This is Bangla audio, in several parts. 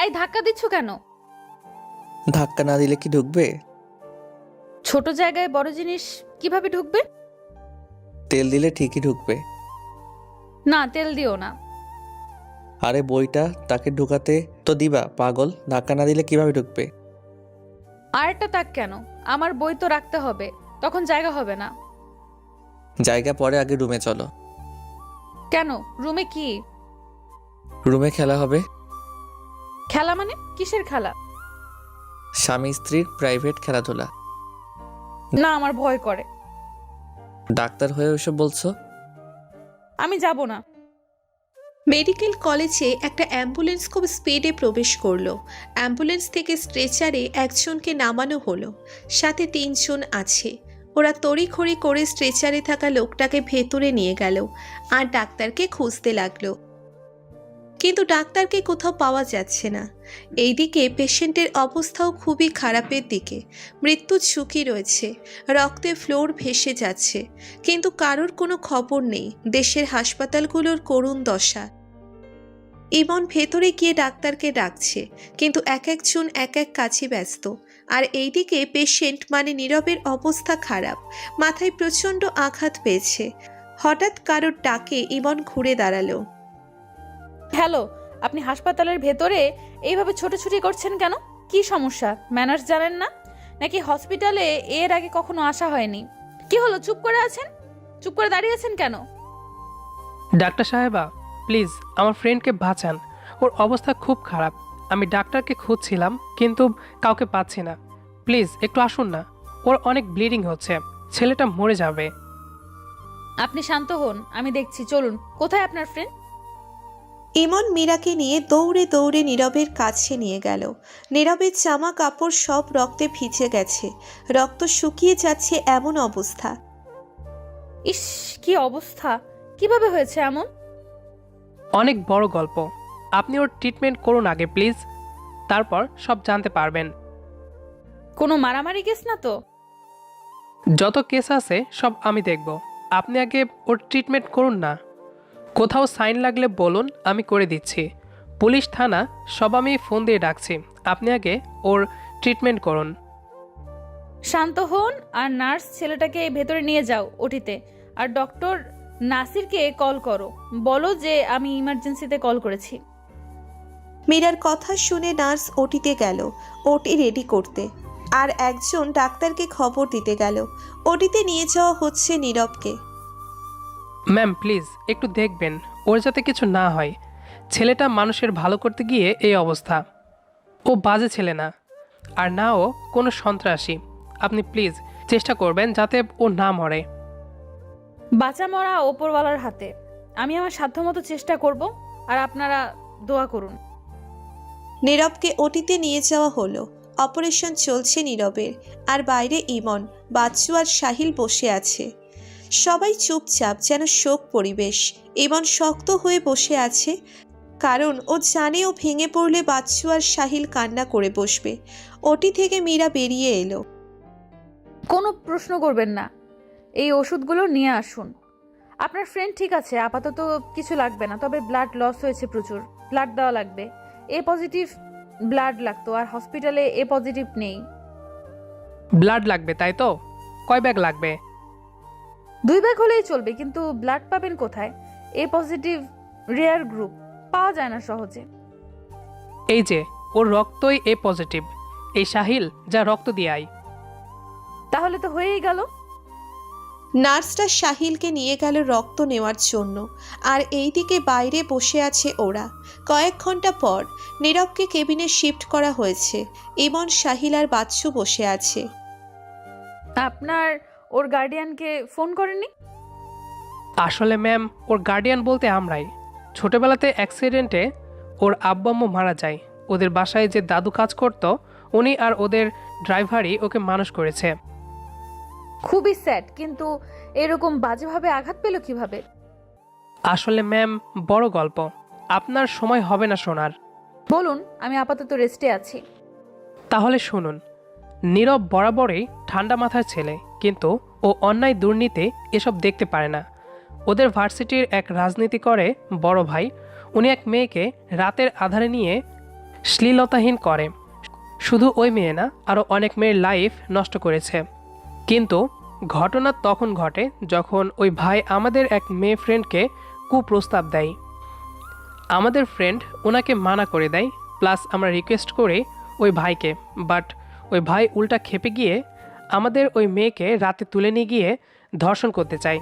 এই ধাক্কা দিচ্ছ কেন? ধাক্কা না দিলে কি ঢুকবে? ছোট জায়গায় বড় জিনিস কিভাবে ঢুকবে? তেল দিলে ঠিকই ঢুকবে। না, তেল দিও না। আরে বইটা তাকে ঢুকাতে তো দিবা পাগল, ধাক্কা না দিলে কিভাবে ঢুকবে? আর একটা তাক কেন? আমার বই তো রাখতে হবে, তখন জায়গা হবে না। জায়গা পরে, আগে রুমে চলো। কেন? রুমে কি রুমে খেলা হবে। খেলা? মানে কিসের খেলা? স্বামী স্ত্রীর প্রাইভেট খেলাধুলা। না, আমার ভয় করে। ডাক্তার হয়ে ওসব বলছো? আমি যাব না। মেডিকেল কলেজে একটা অ্যাম্বুলেন্স খুব স্পিডে প্রবেশ করলো। অ্যাম্বুলেন্স থেকে স্ট্রেচারে একজনকে নামানো হলো, সাথে 3 জন আছে। ওরা তড়িঘড়ি করে স্ট্রেচারে থাকা লোকটাকে ভেতরে নিয়ে গেল আর ডাক্তারকে খুঁজতে লাগলো, কিন্তু ডাক্তারকে কোথাও পাওয়া যাচ্ছে না। এইদিকে পেশেন্টের অবস্থাও খুবই খারাপের দিকে, মৃত্যুর ঝুঁকি রয়েছে, রক্তে ফ্লোর ভেসে যাচ্ছে, কিন্তু কারোর কোনো খবর নেই। দেশের হাসপাতালগুলোর করুণ দশা। ইমন ভেতরে গিয়ে ডাক্তারকে ডাকছে, কিন্তু এক একজন এক এক কাজে ব্যস্ত। আর এইদিকে পেশেন্ট মানে নীরবের অবস্থা খারাপ, মাথায় প্রচণ্ড আঘাত পেয়েছে। হঠাৎ কারোর ডাকে ইমন ঘুরে দাঁড়ালো। হ্যালো, আপনি হাসপাতালের ভেতরে এইভাবে ছোটাছুটি করছেন কেন? কি সমস্যা? ম্যানার্স জানেন না নাকি? হসপিটালে এর আগে কখনো আসা হয়নি। কি হলো, চুপ করে আছেন? চুপ করে দাঁড়িয়ে আছেন কেন? ডাক্তার সাহেবা, প্লিজ আমার ফ্রেন্ডকে বাঁচান, ওর অবস্থা খুব খারাপ। আমি ডাক্তারকে খুঁজছিলাম কিন্তু কাউকে পাচ্ছি না। প্লিজ একটু আসুন না, ওর অনেক ব্লিডিং হচ্ছে, ছেলেটা মরে যাবে। আপনি শান্ত হন, আমি দেখছি। চলুন। কোথায় আপনার ফ্রেন্ড? ইমন মীরাকে নিয়ে দৌড়ে দৌড়ে নীরবের কাছে নিয়ে গেল। নীরবের জামা কাপড় সব রক্তে ভিজে গেছে, রক্ত শুকিয়ে যাচ্ছে এমন অবস্থা। ইস, কি অবস্থা! কিভাবে হয়েছে এমন? অনেক বড় গল্প, আপনি ওর ট্রিটমেন্ট করুন আগে প্লিজ, তারপর সব জানতে পারবেন। কোনো মারামারি কেস না তো? যত কেস আছে সব আমি দেখব, আপনি আগে ওর ট্রিটমেন্ট করুন না। কোথাও সাইন লাগলে বলুন, আমি করে দিচ্ছি। পুলিশ, থানা সব আমি ফোন দিয়ে ডাকছি, আপনি আগে ওর ট্রিটমেন্ট করুন। শান্ত হন আর নার্স ছেলেটাকে ভেতরে নিয়ে যাও ওটিতে। আর ডক্টর নাসিরকে কল করো, বলো যে আমি ইমার্জেন্সিতে কল করেছি। মীরার কথা শুনে নার্স ওটিতে গেল ওটি রেডি করতে, আর একজন ডাক্তারকে খবর দিতে গেল। ওটিতে নিয়ে যাওয়া হচ্ছে নীরবকে। ম্যাম প্লিজ একটু দেখবেন ওর যাতে কিছু না হয়, ছেলেটা মানুষের ভালো করতে গিয়ে এই অবস্থা। ও বাজে ছেলে না, আর না ও কোনো সন্ত্রাসী। আপনি প্লিজ চেষ্টা করবেন যাতে ও না মরে। বাঁচা মরা ওপরওয়ালার হাতে। আমি আমার সাধ্যমতো চেষ্টা করব, আর আপনারা দোয়া করুন। নীরবকে ওটিতে নিয়ে যাওয়া হলো। অপারেশন চলছে নীরবের, আর বাইরে ইমন, বাচ্চু আর সাহিল বসে আছে। সবাই চুপচাপ, যেন শোক পরিবেশ। ইমন শক্ত হয়ে বসে আছে, কারণ ও জানে ও ভেঙে পড়লে বাচ্চু আর সাহিল কান্না করে বসবে। ওটি থেকে মীরা বেরিয়ে এলো। কোনো প্রশ্ন করবেন না, এই ওষুধগুলো নিয়ে আসুন। আপনার ফ্রেন্ড ঠিক আছে, আপাতত কিছু লাগবে না, তবে ব্লাড লস হয়েছে প্রচুর, ব্লাড দেওয়া লাগবে। এ পজিটিভ ব্লাড লাগতো, আর হসপিটালে এ পজিটিভ নেই। ব্লাড লাগবে তাই তো? কয় ব্যাগ লাগবে? 2 ব্যাগ হলেই চলবে, কিন্তু ব্লাড পাবেন কোথায়? এ পজিটিভ রেয়ার গ্রুপ, পাওয়া যায় না সহজে। এই যে ওর রক্তই এ পজিটিভ। এই সাহিল, যা রক্ত দিয়ে আয়। তাহলে তো হয়েই গেল। নার্সটা সাহিলকে নিয়ে গেল রক্ত নেওয়ার জন্য, আর এইদিকে বাইরে বসে আছে ওরা। কয়েক ঘন্টা পর নীরবকে কেবিনে শিফট করা হয়েছে। ইমন, সাহিল আর বাচ্চু বসে আছে। আপনার ওর গার্ডিয়ানকে ফোন করেননি? আসলে ম্যাম, ওর গার্ডিয়ান বলতে আমরাই। ছোটবেলাতে অ্যাক্সিডেন্টে ওর আব্বু আম্মু মারা যায়। ওদের বাসায় যে দাদু কাজ করত, উনি আর ওদের ড্রাইভারই ওকে মানুষ করেছে। খুবই স্যাড, কিন্তু এরকম বাজেভাবে আঘাত পেল কিভাবে? আসলে ম্যাম, বড় গল্প, আপনার সময় হবে না শোনার। বলুন, আমি আপাতত রেস্টে আছি। তাহলে শুনুন, নীরব বরাবরই ঠান্ডা মাথার ছেলে, কিন্তু ও অন্যায় দুর্নীতি এসব দেখতে পারে না। ওদের ভার্সিটির এক রাজনীতি করে বড় ভাই, উনি এক মেয়েকে রাতের আধারে নিয়ে শ্লীলতাহীন করে। শুধু ওই মেয়ে না, আরও অনেক মেয়ের লাইফ নষ্ট করেছে। কিন্তু ঘটনা তখন ঘটে যখন ওই ভাই আমাদের এক মেয়ে ফ্রেন্ডকে কুপ্রস্তাব দেয়। আমাদের ফ্রেন্ড ওনাকে মানা করে দেয়, প্লাস আমরা রিকোয়েস্ট করি ওই ভাইকে, বাট ওই ভাই উল্টা খেপে গিয়ে আমাদের ওই মেয়েকে রাতে তুলে নিয়ে গিয়ে ধর্ষণ করতে চায়।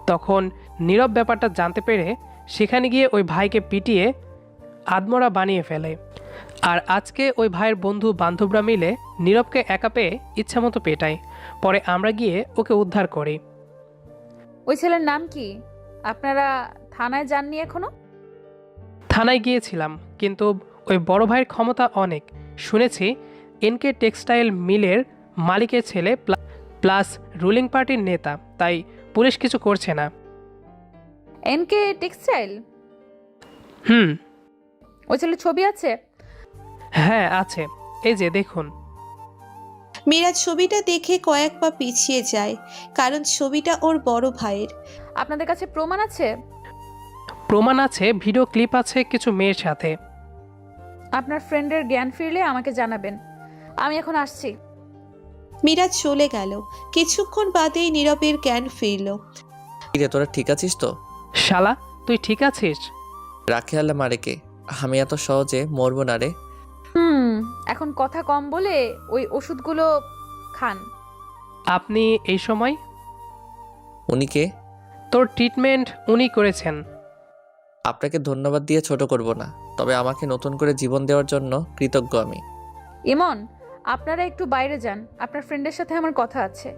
তখন নীরব ব্যাপারটা জানতে পেরে সেখানে গিয়ে ওই ভাইকে পিটিয়ে আদমরা বানিয়ে ফেলে। আর আজকে ওই ভাইয়ের বন্ধু বান্ধবরা মিলে নীরবকে একা পেয়ে ইচ্ছামতো পেটায়। পরে আমরা গিয়ে ওকে উদ্ধার করি। ওই ছেলের নাম কি? আপনারা থানায় যাননি এখনো? থানায় গিয়েছিলাম, কিন্তু ওই বড় ভাইয়ের ক্ষমতা অনেক। শুনেছি এনকে টেক্সটাইল মিলের মালিকের ছেলে, প্লাস রুলিং পার্টির নেতা, তাই পুলিশ কিছু করছে না। NK textile? হুম। ওই ছেলের ছবি আছে? হ্যাঁ আছে, এই যে দেখুন। মীরা ছবিটা দেখে কয়েক পা পিছিয়ে যায়, কারণ ছবিটা ওর বড় ভাইয়ের। আপনাদের কাছে প্রমাণ আছে? প্রমাণ আছে, ভিডিও ক্লিপ আছে কিছু মেয়ের সাথে। আপনার ফ্রেন্ডের জ্ঞান ফিরলে আমাকে জানাবেন। আমি এখন আসছি। মীরা চলে গেল। কিছুক্ষণ বাদেই নীরবের জ্ঞান ফিরল। কিরে তোরা ঠিক আছিস তো? শালা, তুই ঠিক আছিস? রাখে আল্লাহ মারেকে, আমি এত সহজে মরবো না রে। এখন কথা কম বলে ওই ওষুধগুলো খান। আপনি এই সময়? উনি কে? তোর ট্রিটমেন্ট উনি করেছেন। আপনাকে ধন্যবাদ দিয়ে ছোট করব না, তবে আমাকে নতুন করে জীবন দেওয়ার জন্য কৃতজ্ঞ আমি। ইমন, আপনারা একটু বাইরে যান, আপনার ফ্রেন্ডের সাথে আমার কথা আছে।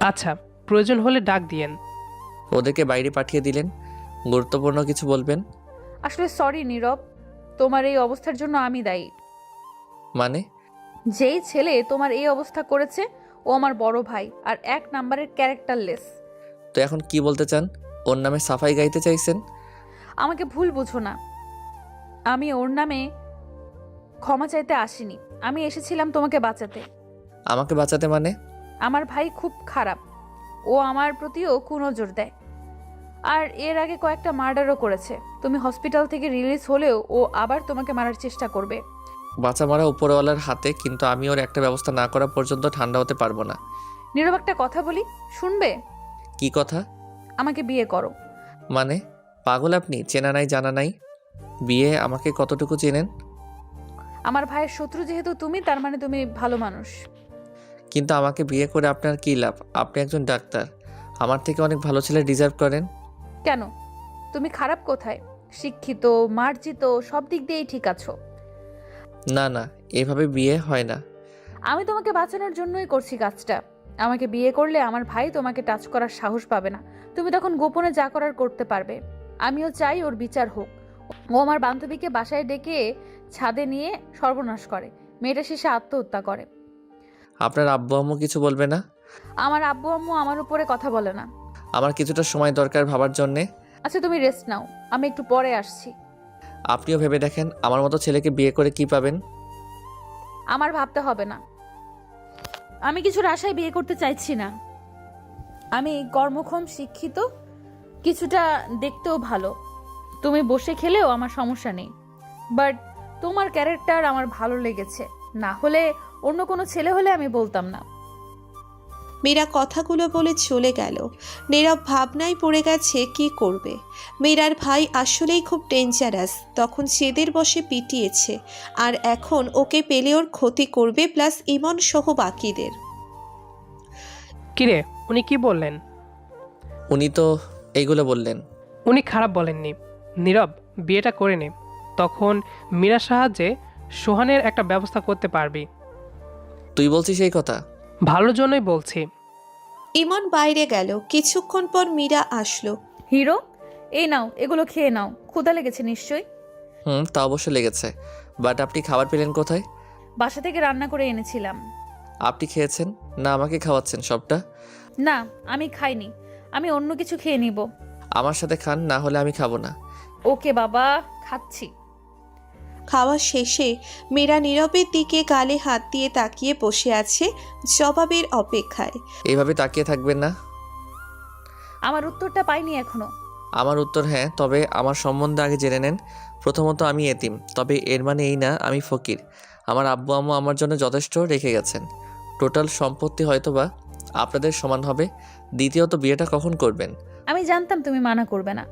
আচ্ছা, প্রয়োজন হলে ডাক দিয়েন। ওদেরকে বাইরে পাঠিয়ে দিলেন, গুরুত্বপূর্ণ কিছু বলবেন? আসলে সরি নীরব, তোমার এই অবস্থার জন্য আমি দায়ী। মানে? যেই ছেলে তোমার এই অবস্থা করেছে ও আমার বড় ভাই আর এক নাম্বারের ক্যারেক্টারলেস। তো এখন কি বলতে চান? ওর নামে সাফাই গাইতে চাইছেন? আমাকে ভুল বুঝো না, আমি ওর নামে ক্ষমা চাইতে আসিনি। আমি এসেছিলাম তোমাকে বাঁচাতে। আমাকে বাঁচাতে মানে? আমার ভাই খুব খারাপ, ও আমার প্রতিও কুনজর দেয়, আর এর আগে কয়েকটা মার্ডারও করেছে। তুমি হসপিটাল থেকে রিলিজ হলেও ও আবার তোমাকে মারার চেষ্টা করবে। বাঁচা মারা উপরওয়ালার হাতে, কিন্তু আমি ওর একটা ব্যবস্থা না করা পর্যন্ত ঠান্ডা হতে পারবো না। নীরব, একটা কথা বলি, শুনবে? কি কথা? আমাকে বিয়ে করো। মানে? পাগল আপনি? চেনা নাই জানা নাই, বিয়ে? আমাকে কতটুকু চেনেন? আমার ভাইয়ের শত্রু যেহেতু তুমি, তার মানে তুমি ভালো মানুষ। কিন্তু আমাকে বিয়ে করে আপনার কী লাভ? আপনি একজন ডাক্তার, আমার থেকে অনেক ভালো ছেলে ডিজার্ভ করেন। কেন? তুমি খারাপ কোথায়? শিক্ষিত, মার্জিত, সব দিক দিয়েই ঠিক আছো। না না, এভাবে বিয়ে হয় না। আমি তোমাকে বাঁচানোর জন্যই করছি কাজটা। আমাকে বিয়ে করলে আমার ভাই তোমাকে টাচ করার সাহস পাবে না। তুমি তখন গোপনে যা করার করতে পারবে। আমিও চাই ওর বিচার হোক। ও আমার বান্ধবীকে বাসায় ডেকে ছাদে নিয়ে সর্বনাশ করে, মেয়েটা শেষে আত্মহত্যা করে। আপনার আব্বু আম্মু কিছু বলবে না? আমার আব্বু আম্মু আমার উপরে কথা বলে না। আমার কিছুটা সময় দরকার ভাবার জন্যে। আচ্ছা, তুমি রেস্ট নাও, আমি একটু পরে আসছি। আপনিও ভেবে দেখেন, আমার মতো ছেলেকে বিয়ে করে কি পাবেন। আমার ভাবতে হবে না, আমি কিছুর আশায় বিয়ে করতে চাইছি না। আমি কর্মক্ষম, শিক্ষিত, কিছুটা দেখতেও ভালো। তুমি বসে খেলেও আমার সমস্যা নেই, বাট তোমার ক্যারেক্টার আমার ভালো লেগেছে। না হলে অন্য কোনো ছেলে হলে আমি বলতাম না। মীরা কথাগুলো বলে চলে গেল। নীরব ভাবনায় পড়ে গেছে কি করবে। মীরার ভাই আসলেই খুব ডেঞ্জারাস। তখন জেদের বসে পিটিয়েছে, আর এখন ওকে পেলে ওর ক্ষতি করবে, প্লাস ইমন সহ বাকিদের। কিরে, উনি কি বললেন? উনি তো এইগুলো বললেন। উনি খারাপ বলেননি। নীরব, বিয়েটা করে নে, তখন মীরার সাহায্যে সোহানের একটা ব্যবস্থা করতে পারবি। তুই বলছিস এই কথা? ভালোর জন্যই বলছি। ইমন বাইরে গেল। কিছুক্ষণ পর মীরা আসলো। হিরো, এই নাও, এগুলো খেয়ে নাও, ক্ষুধা লেগেছে নিশ্চয়ই। তা অবশ্য লেগেছে, বাট আপনি খাবার পেলেন কোথায়? বাসা থেকে রান্না করে এনেছিলাম। আপনি খেয়েছেন না আমাকে খাওয়াচ্ছেন সবটা? না, আমি খাইনি, আমি অন্য কিছু খেয়ে নিব। আমার সাথে খান, না হলে আমি খাবো না। ওকে বাবা, খাচ্ছি। খাওয়া শেষে মীরা নীরবের দিকে গালে হাত দিয়ে তাকিয়ে বসে আছে জবাবের অপেক্ষায়। এইভাবে তাকিয়ে থাকবেন না। আমার উত্তরটা পাইনি এখনো। আমার উত্তর হ্যাঁ, তবে আমার সম্বন্ধে আগে জেনে নেন। প্রথমত আমি এতিম, তবে এর মানে এই না আমি ফকির। আমার আব্বু আম্মু আমার জন্য যথেষ্ট রেখে গেছেন। টোটাল সম্পত্তি হয়তোবা আপনাদের সমান হবে। দ্বিতীয়ত বিয়েটা কখন করবেন? আমি জানতাম তুমি মানা করবে না,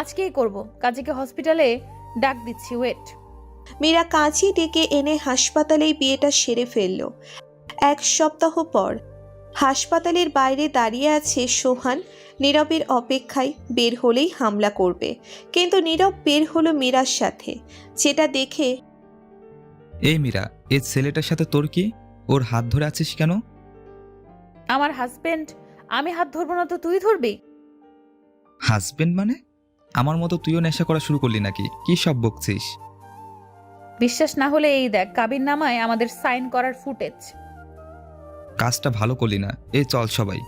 আজকেই করব। কাজীকে হসপিটালে ডাক দিচ্ছি, ওয়েট। মীরা কাজী ডেকে এনে হাসপাতালেই বিয়েটা সেরে ফেলল। 1 সপ্তাহ পর হাসপাতালের বাইরে দাঁড়িয়ে আছে সোহান, নীরবের অপেক্ষায়। বের হলেই হামলা করবে, কিন্তু নীরব বের হলো মীরার সাথে, যেটা দেখে এই মীরা, এই ছেলেটার সাথে তোর কি? ওর হাত ধরে আছিস কেন? আমার হাজবেন্ড, আমি হাত ধরবো না তো তুই ধরবি? হাজবেন্ড মানে? আমার মতো তুইও নেশা করা শুরু করলি নাকি? কি সব বকছিস? বিশ্বাস না হলে এই দেখ, কাবিন নামায় আমাদের সাইন করার ফুটেজ। কাজটা ভালো করলি না। এই চল সবাই।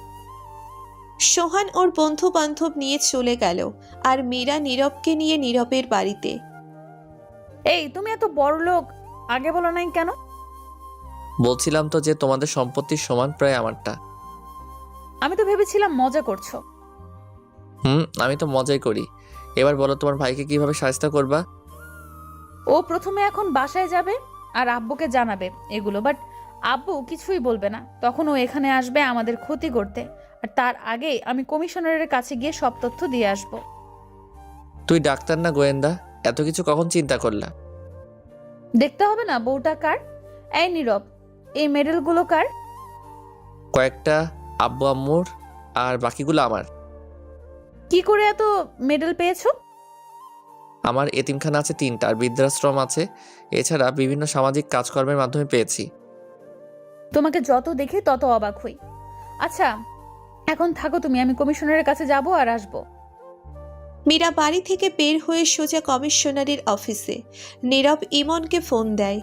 সোহান ওর বন্ধু বান্ধব নিয়ে চলে গেল, আর মীরা নীরবকে নিয়ে নীরবের বাড়িতে। এই তুমি এত বড় লোক, আগে বলো নাই কেন? বলছিলাম তো যে তোমাদের সম্পত্তির সমান প্রায় আমারটা। আমি তো ভেবেছিলাম মজা করছো। আমি তো মজাই করি। এবার বলো তোমার ভাইকে কিভাবে সাহায্য করবা? ও প্রথমে এখন বাসায় যাবে আর আব্বুকে জানাবে এগুলো, বাট আব্বু কিছুই বলবে না। তখন ও এখানে আসবে আমাদের ক্ষতি করতে, আর তার আগেই আমি কমিশনারের কাছে গিয়ে সব তথ্য দিয়ে আসব। তুই ডাক্তার না গোয়েন্দা? এত কিছু কখন চিন্তা করলা? দেখতে হবে না বউটা কার? এই নীরব, এই মেডেলগুলো কার? কয়েকটা আব্বু আম্মুর, আর বাকিগুলো আমার। কি করে এত মেডেল পেয়েছো? আমার এতিমখানা আছে 3টা, আর বৃদ্ধাশ্রম আছে। এছাড়া বিভিন্ন সামাজিক কাজকর্মের মাধ্যমে পেয়েছি। তোমাকে যত দেখি তত অবাক হই। আচ্ছা এখন থাকো তুমি, আমি কমিশনারের কাছে যাব আর আসবো। মীরা বাড়ি থেকে বের হয়ে সোজা কমিশনারের অফিসে। নীরব ইমনকে ফোন দেয়।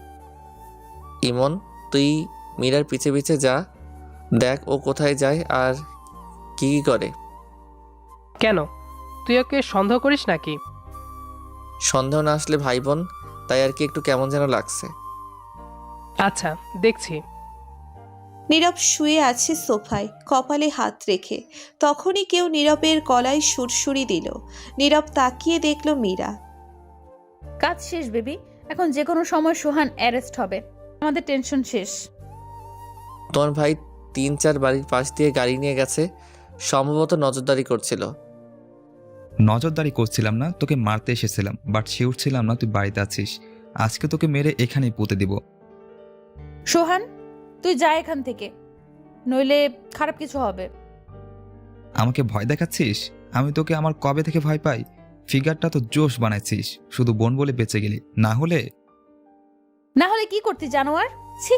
ইমন, তুই মীরার পিছে পিছে যা, দেখ ও কোথায় যায় আর কি কি করে। কেন, তুই ওকে সন্দেহ করিস নাকি? সন্দেহ না আসলে ভাই বোন, তাই আর কি একটু কেমন যেন লাগছে। আচ্ছা, দেখছি। নীরব শুয়ে আছে সোফায়, কপালে হাত রেখে। তখনই কেউ নীরবের গলায় সুরসুরি দিল। নীরব তাকিয়ে দেখল মীরা। কাজ শেষ বেবি, এখন যে কোনো সময় সোহান অ্যারেস্ট হবে, আমাদের টেনশন শেষ। তোমার ভাই 3-4 বাড়ির পাশ দিয়ে গাড়ি নিয়ে গেছে, সম্ভবত নজরদারি করছিল। নজরদারি করছিলাম না, তোকে মারতে এসেছিলাম, বাট শিওর ছিলাম না তুই বাড়িতে আছিস। আজকে তোকে মেরে এখানেই পুঁতে দিব। সোহান তুই যা এখান থেকে, নইলে খারাপ কিছু হবে। আমাকে ভয় দেখাচ্ছিস? আমি তোকে আমার কবে থেকে ভয় পাই? ফিগারটা তো জোশ বানাইছিস, শুধু বোন বলে বেঁচে গেলি, না হলে কি করতি জানোয়ার? ছি,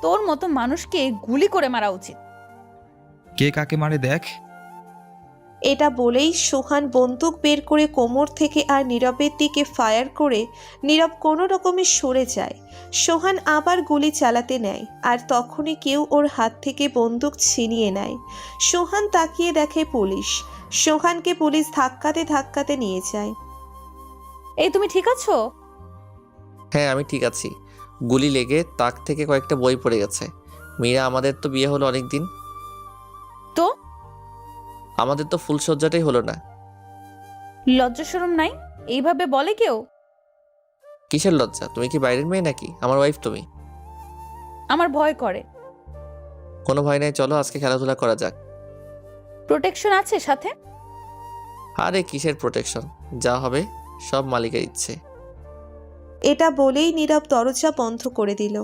তোর মতো মানুষকে গুলি করে মারা উচিত। কে কাকে মারে দেখ। এটা বলেই সোহান বন্দুক বের করে কোমর থেকে আর নীরবের দিকে ফায়ার করে নীরব কোনো রকমে সরে যায়। সোহান আবার গুলি চালাতে নেয়, আর তখনই কেউ ওর হাত থেকে বন্দুক ছিনিয়ে নেয়। সোহান তাকিয়ে দেখে পুলিশ। সোহানকে পুলিশ ধাক্কাতে ধাক্কাতে নিয়ে যায়। এই তুমি ঠিক আছো? হ্যাঁ আমি ঠিক আছি। গুলি লেগে তাক থেকে কয়েকটা বই পড়ে গেছে। মীরা, আমাদের তো বিয়ে হলো অনেক দিন। তো আমাদের তো ফুলসজ্জাটাই হলো না। লজ্জা শরম নাই? এইভাবে বলে কেউ? কিসের লজ্জা? তুমি কি বাইরের মেয়ে নাকি? আমার ওয়াইফ তুমি। আমার ভয় করে। কোনো ভয় নাই, চলো আজকে খেলাধুলা করা যাক। প্রোটেকশন আছে সাথে? আরে কিসের প্রোটেকশন, যা হবে সব মালিকের ইচ্ছে। এটা বলেই নীরব দরজা বন্ধ করে দিল।